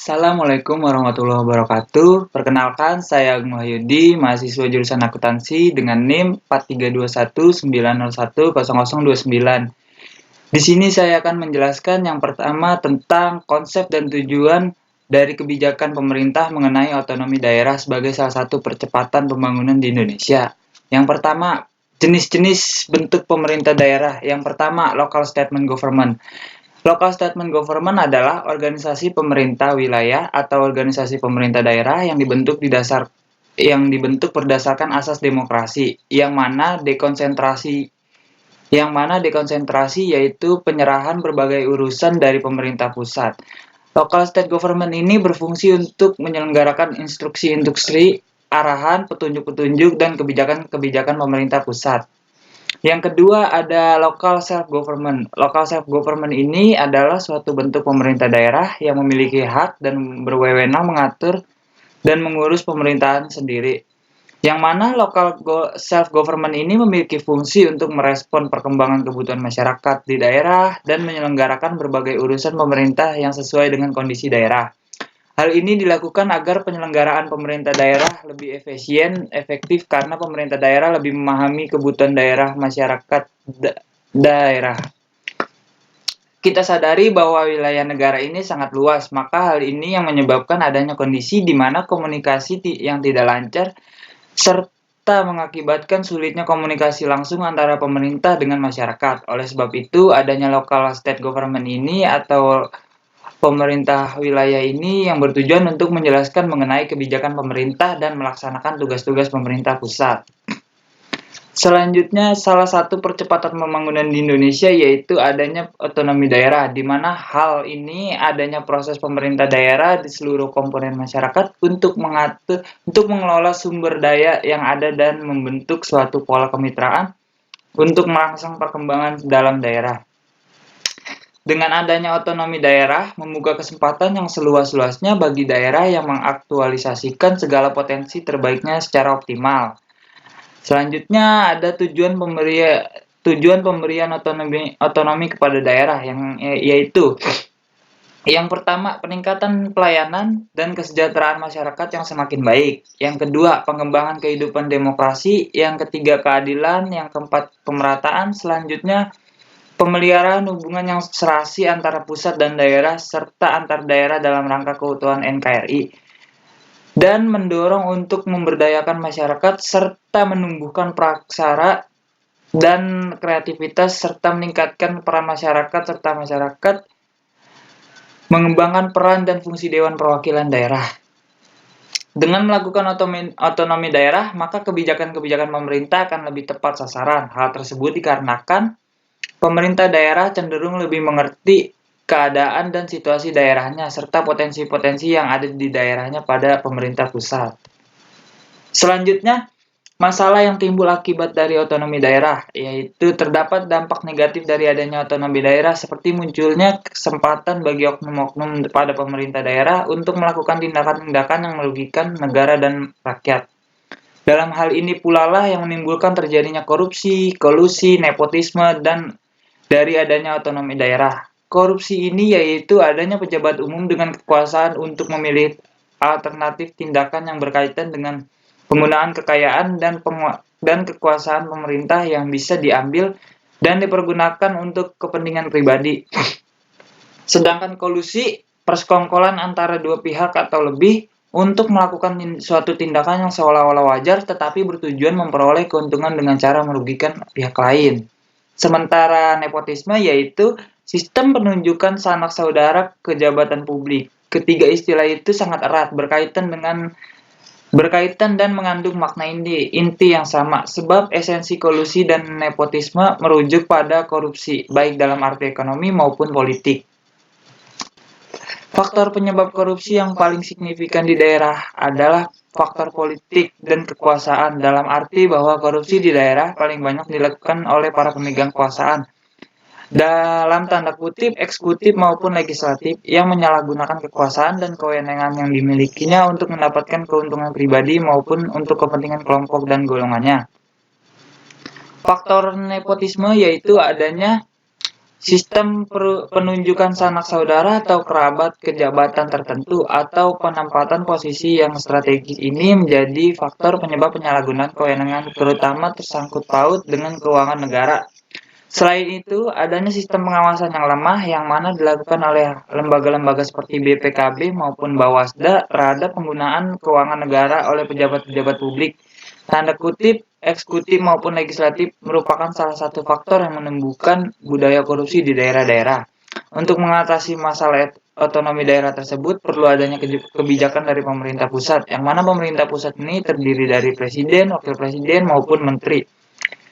Assalamualaikum warahmatullahi wabarakatuh. Perkenalkan, saya Agung Wahyudi, mahasiswa jurusan akuntansi dengan NIM 432190100029. Di sini saya akan menjelaskan yang pertama tentang konsep dan tujuan dari kebijakan pemerintah mengenai otonomi daerah sebagai salah satu percepatan pembangunan di Indonesia. Yang pertama, jenis-jenis bentuk pemerintah daerah. Yang pertama, local statement government. Local Statement Government adalah organisasi pemerintah wilayah atau organisasi pemerintah daerah yang dibentuk berdasarkan asas demokrasi, yang mana dekonsentrasi yaitu penyerahan berbagai urusan dari pemerintah pusat. Local state government ini berfungsi untuk menyelenggarakan instruksi-instruksi, arahan, petunjuk-petunjuk, dan kebijakan-kebijakan pemerintah pusat. Yang kedua ada local self-government. Local self-government ini adalah suatu bentuk pemerintah daerah yang memiliki hak dan berwenang mengatur dan mengurus pemerintahan sendiri. Yang mana local self-government ini memiliki fungsi untuk merespon perkembangan kebutuhan masyarakat di daerah dan menyelenggarakan berbagai urusan pemerintah yang sesuai dengan kondisi daerah. Hal ini dilakukan agar penyelenggaraan pemerintah daerah lebih efisien, efektif karena pemerintah daerah lebih memahami kebutuhan masyarakat daerah. Kita sadari bahwa wilayah negara ini sangat luas, maka hal ini yang menyebabkan adanya kondisi di mana komunikasi yang tidak lancar serta mengakibatkan sulitnya komunikasi langsung antara pemerintah dengan masyarakat. Oleh sebab itu, adanya local state government ini atau pemerintah wilayah ini yang bertujuan untuk menjelaskan mengenai kebijakan pemerintah dan melaksanakan tugas-tugas pemerintah pusat. Selanjutnya, salah satu percepatan pembangunan di Indonesia yaitu adanya otonomi daerah, di mana hal ini adanya proses pemerintah daerah di seluruh komponen masyarakat untuk mengelola sumber daya yang ada dan membentuk suatu pola kemitraan untuk merangsang perkembangan dalam daerah. Dengan adanya otonomi daerah, membuka kesempatan yang seluas-luasnya bagi daerah yang mengaktualisasikan segala potensi terbaiknya secara optimal. Selanjutnya ada tujuan pemberian otonomi kepada daerah yaitu yang pertama, peningkatan pelayanan dan kesejahteraan masyarakat yang semakin baik. Yang kedua, pengembangan kehidupan demokrasi. Yang ketiga, keadilan. Yang keempat, pemerataan. Selanjutnya, pemeliharaan hubungan yang serasi antara pusat dan daerah serta antar daerah dalam rangka keutuhan NKRI dan mendorong untuk memberdayakan masyarakat serta menumbuhkan praksara dan kreativitas serta meningkatkan peran masyarakat serta masyarakat mengembangkan peran dan fungsi Dewan Perwakilan Daerah. Dengan melakukan otonomi daerah, maka kebijakan-kebijakan pemerintah akan lebih tepat sasaran. Hal tersebut dikarenakan pemerintah daerah cenderung lebih mengerti keadaan dan situasi daerahnya, serta potensi-potensi yang ada di daerahnya pada pemerintah pusat. Selanjutnya, masalah yang timbul akibat dari otonomi daerah, yaitu terdapat dampak negatif dari adanya otonomi daerah seperti munculnya kesempatan bagi oknum-oknum pada pemerintah daerah untuk melakukan tindakan-tindakan yang merugikan negara dan rakyat. Dalam hal ini pula lah yang menimbulkan terjadinya korupsi, kolusi, nepotisme, dan dari adanya otonomi daerah. Korupsi ini yaitu adanya pejabat umum dengan kekuasaan untuk memilih alternatif tindakan yang berkaitan dengan penggunaan kekayaan dan kekuasaan pemerintah yang bisa diambil dan dipergunakan untuk kepentingan pribadi. Sedangkan kolusi, persekongkolan antara dua pihak atau lebih untuk melakukan suatu tindakan yang seolah-olah wajar tetapi bertujuan memperoleh keuntungan dengan cara merugikan pihak lain. Sementara nepotisme yaitu sistem penunjukan sanak saudara ke jabatan publik. Ketiga istilah itu sangat erat berkaitan dan mengandung makna inti yang sama, sebab esensi kolusi dan nepotisme merujuk pada korupsi, baik dalam arti ekonomi maupun politik. Faktor penyebab korupsi yang paling signifikan di daerah adalah faktor politik dan kekuasaan, dalam arti bahwa korupsi di daerah paling banyak dilakukan oleh para pemegang kekuasaan, dalam tanda kutip eksekutif maupun legislatif, yang menyalahgunakan kekuasaan dan kewenangan yang dimilikinya untuk mendapatkan keuntungan pribadi maupun untuk kepentingan kelompok dan golongannya. Faktor nepotisme yaitu adanya Sistem penunjukan sanak saudara atau kerabat ke jabatan tertentu atau penempatan posisi yang strategis ini menjadi faktor penyebab penyalahgunaan kewenangan, terutama tersangkut paut dengan keuangan negara. Selain itu, adanya sistem pengawasan yang lemah yang mana dilakukan oleh lembaga-lembaga seperti BPKB maupun Bawasda terhadap penggunaan keuangan negara oleh pejabat-pejabat publik. Tanda kutip, eksekutif maupun legislatif merupakan salah satu faktor yang menumbuhkan budaya korupsi di daerah-daerah. Untuk mengatasi masalah otonomi daerah tersebut, perlu adanya kebijakan dari pemerintah pusat, yang mana pemerintah pusat ini terdiri dari presiden, wakil presiden, maupun menteri.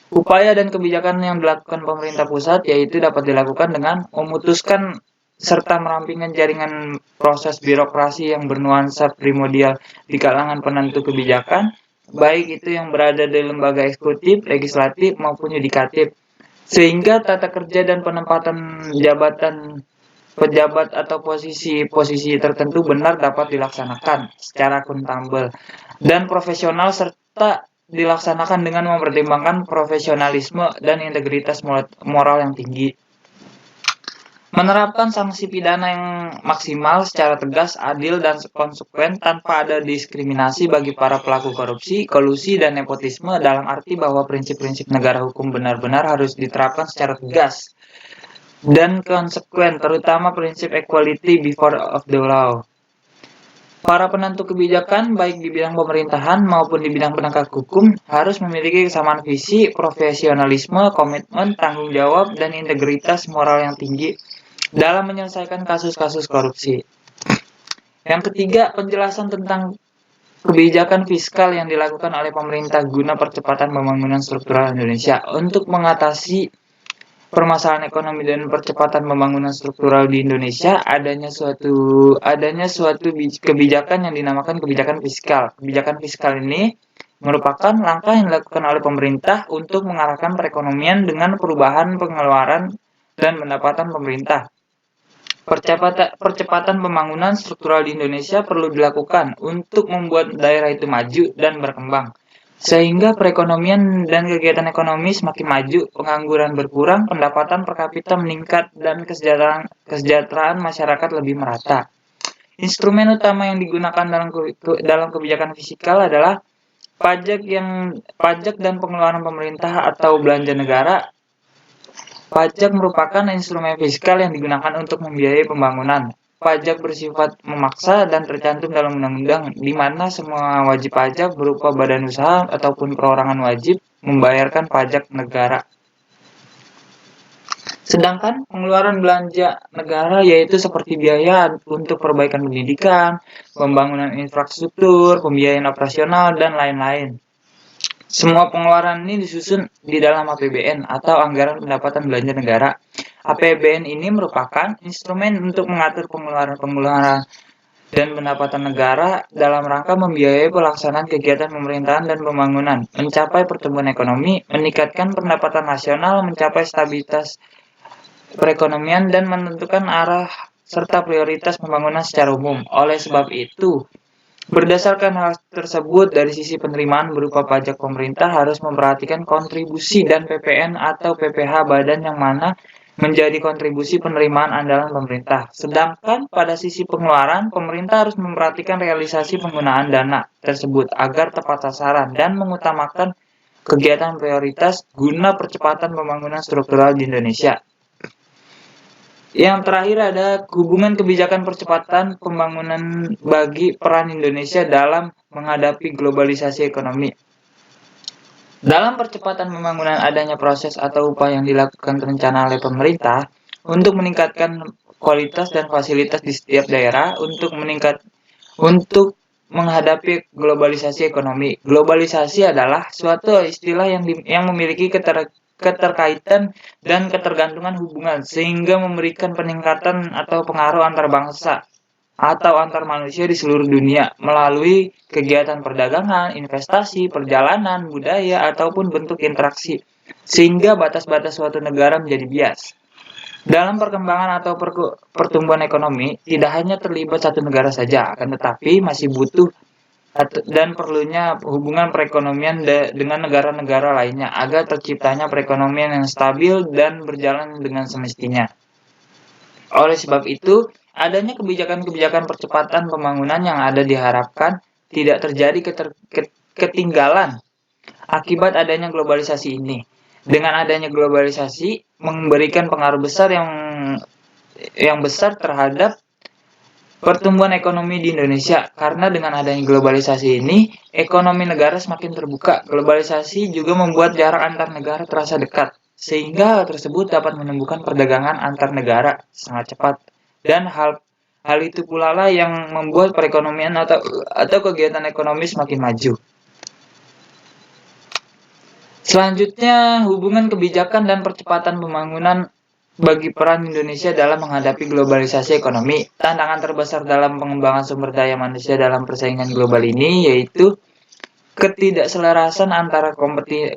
Upaya dan kebijakan yang dilakukan pemerintah pusat yaitu dapat dilakukan dengan memutuskan serta merampingkan jaringan proses birokrasi yang bernuansa primordial di kalangan penentu kebijakan, baik itu yang berada di lembaga eksekutif, legislatif, maupun yudikatif, sehingga tata kerja dan penempatan jabatan pejabat atau posisi-posisi tertentu benar dapat dilaksanakan secara akuntabel dan profesional serta dilaksanakan dengan mempertimbangkan profesionalisme dan integritas moral yang tinggi. Menerapkan sanksi pidana yang maksimal secara tegas, adil, dan konsekuen tanpa ada diskriminasi bagi para pelaku korupsi, kolusi, dan nepotisme dalam arti bahwa prinsip-prinsip negara hukum benar-benar harus diterapkan secara tegas dan konsekuen, terutama prinsip equality before of the law. Para penentu kebijakan, baik di bidang pemerintahan maupun di bidang penegak hukum, harus memiliki kesamaan visi, profesionalisme, komitmen, tanggung jawab, dan integritas moral yang tinggi dalam menyelesaikan kasus-kasus korupsi. Yang ketiga, penjelasan tentang kebijakan fiskal yang dilakukan oleh pemerintah guna percepatan pembangunan struktural Indonesia untuk mengatasi permasalahan ekonomi dan percepatan pembangunan struktural di Indonesia, adanya suatu kebijakan yang dinamakan kebijakan fiskal. Kebijakan fiskal ini merupakan langkah yang dilakukan oleh pemerintah untuk mengarahkan perekonomian dengan perubahan pengeluaran dan pendapatan pemerintah. Percepatan pembangunan struktural di Indonesia perlu dilakukan untuk membuat daerah itu maju dan berkembang, sehingga perekonomian dan kegiatan ekonomi semakin maju, pengangguran berkurang, pendapatan per kapita meningkat, dan kesejahteraan masyarakat lebih merata. Instrumen utama yang digunakan dalam kebijakan fiskal adalah pajak dan pengeluaran pemerintah atau belanja negara. Pajak merupakan instrumen fiskal yang digunakan untuk membiayai pembangunan. Pajak bersifat memaksa dan tercantum dalam undang-undang, di mana semua wajib pajak berupa badan usaha ataupun perorangan wajib membayarkan pajak negara. Sedangkan pengeluaran belanja negara yaitu seperti biaya untuk perbaikan pendidikan, pembangunan infrastruktur, pembiayaan operasional, dan lain-lain. Semua pengeluaran ini disusun di dalam APBN atau Anggaran Pendapatan Belanja Negara. APBN ini merupakan instrumen untuk mengatur pengeluaran dan pendapatan negara dalam rangka membiayai pelaksanaan kegiatan pemerintahan dan pembangunan, mencapai pertumbuhan ekonomi, meningkatkan pendapatan nasional, mencapai stabilitas perekonomian, dan menentukan arah serta prioritas pembangunan secara umum. Oleh sebab itu, berdasarkan hal tersebut, dari sisi penerimaan berupa pajak, pemerintah harus memperhatikan kontribusi dan PPN atau PPh badan yang mana menjadi kontribusi penerimaan andalan pemerintah. Sedangkan pada sisi pengeluaran, pemerintah harus memperhatikan realisasi penggunaan dana tersebut agar tepat sasaran dan mengutamakan kegiatan prioritas guna percepatan pembangunan struktural di Indonesia. Yang terakhir ada hubungan kebijakan percepatan pembangunan bagi peran Indonesia dalam menghadapi globalisasi ekonomi. Dalam percepatan pembangunan, adanya proses atau upaya yang dilakukan terencana oleh pemerintah untuk meningkatkan kualitas dan fasilitas di setiap daerah untuk menghadapi globalisasi ekonomi. Globalisasi adalah suatu istilah yang memiliki keterkaitan dan ketergantungan hubungan sehingga memberikan peningkatan atau pengaruh antar bangsa atau antar manusia di seluruh dunia melalui kegiatan perdagangan, investasi, perjalanan, budaya, ataupun bentuk interaksi, sehingga batas-batas suatu negara menjadi bias. Dalam perkembangan atau pertumbuhan ekonomi, tidak hanya terlibat satu negara saja, akan tetapi masih butuh dan perlunya hubungan perekonomian dengan negara-negara lainnya agar terciptanya perekonomian yang stabil dan berjalan dengan semestinya. Oleh sebab itu, adanya kebijakan-kebijakan percepatan pembangunan yang ada diharapkan tidak terjadi ketinggalan akibat adanya globalisasi ini. Dengan adanya globalisasi memberikan pengaruh besar yang besar terhadap pertumbuhan ekonomi di Indonesia, karena dengan adanya globalisasi ini, ekonomi negara semakin terbuka. Globalisasi juga membuat jarak antar negara terasa dekat, sehingga hal tersebut dapat menumbuhkan perdagangan antar negara sangat cepat. Dan hal itu pula lah yang membuat perekonomian atau kegiatan ekonomi semakin maju. Selanjutnya, hubungan kebijakan dan percepatan pembangunan bagi peran Indonesia dalam menghadapi globalisasi ekonomi. Tantangan terbesar dalam pengembangan sumber daya manusia dalam persaingan global ini yaitu ketidakselarasan antara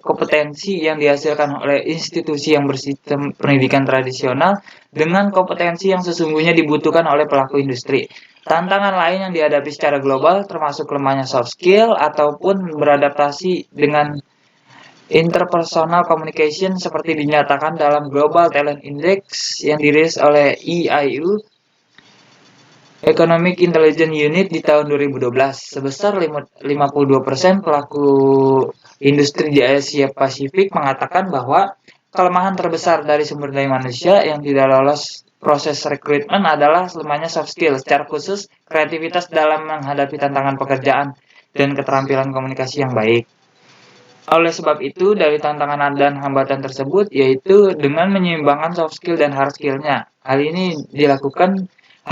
kompetensi yang dihasilkan oleh institusi yang bersistem pendidikan tradisional dengan kompetensi yang sesungguhnya dibutuhkan oleh pelaku industri. Tantangan lain yang dihadapi secara global termasuk lemahnya soft skill ataupun beradaptasi dengan interpersonal communication seperti dinyatakan dalam Global Talent Index yang dirilis oleh EIU Economic Intelligence Unit di tahun 2012. Sebesar 52% pelaku industri di Asia Pasifik mengatakan bahwa kelemahan terbesar dari sumber daya manusia yang tidak lolos proses rekrutmen adalah lemahnya soft skill, secara khusus kreativitas dalam menghadapi tantangan pekerjaan dan keterampilan komunikasi yang baik. Oleh sebab itu, dari tantangan dan hambatan tersebut, yaitu dengan menyeimbangkan soft skill dan hard skill-nya. Hal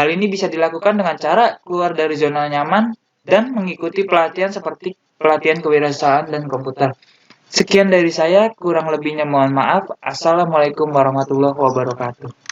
ini bisa dilakukan dengan cara keluar dari zona nyaman dan mengikuti pelatihan seperti pelatihan kewirausahaan dan komputer. Sekian dari saya, kurang lebihnya mohon maaf. Assalamualaikum warahmatullahi wabarakatuh.